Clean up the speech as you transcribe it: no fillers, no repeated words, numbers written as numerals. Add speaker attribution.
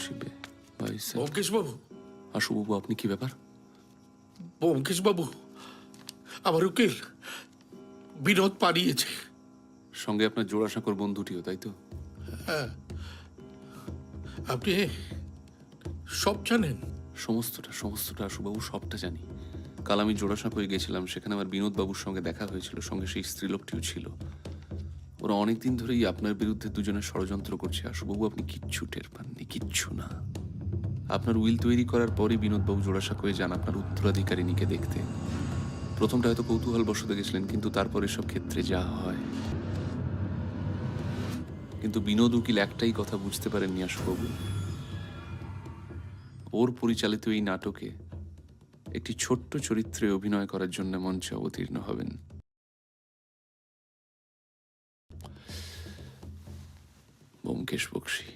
Speaker 1: শিবে ভাই স্যার।
Speaker 2: ব্যোমকেশ বাবু,
Speaker 1: আশুবাবু, আপনি কি ব্যাপার?
Speaker 2: ব্যোমকেশ বাবু, আমার উকিল বিনোদ পালিয়েছে।
Speaker 1: সঙ্গে আপনার জোড়াসাঁকোর বন্ধুটিও, তাই তো?
Speaker 2: আপনি সব জানেন?
Speaker 1: সমস্তটা আশুবাবু, সবটা জানি। কাল আমি জোড়াসাঁকোয় গেছিলাম, সেখানে আমার বিনোদবাবুর সঙ্গে দেখা হয়েছিল, সঙ্গে সেই স্ত্রীলোকটিও ছিল। ওরা অনেকদিন ধরেই আপনার বিরুদ্ধে দুজনে ষড়যন্ত্র করছে আশুবাবু, আপনি কিচ্ছু টের পাননি, কিচ্ছু না। আপনার উইল তৈরি করার পরই বিনোদবাবু জোড়াসাঁকোয় যান আপনার উত্তরাধিকারিণীকে দেখতে। প্রথমটা হয়তো কৌতূহল বশত গেছিলেন, কিন্তু তারপর এসব ক্ষেত্রে যা হয়। কিন্তু বিনোদ উকিল একটাই কথা বুঝতে পারেননি আশুবাবু, ওর পরিচালিত এই নাটকে একটি ছোট্ট চরিত্রে অভিনয় করার জন্য মঞ্চে অবতীর্ণ হবেন ব্যোমকেশ বক্সী।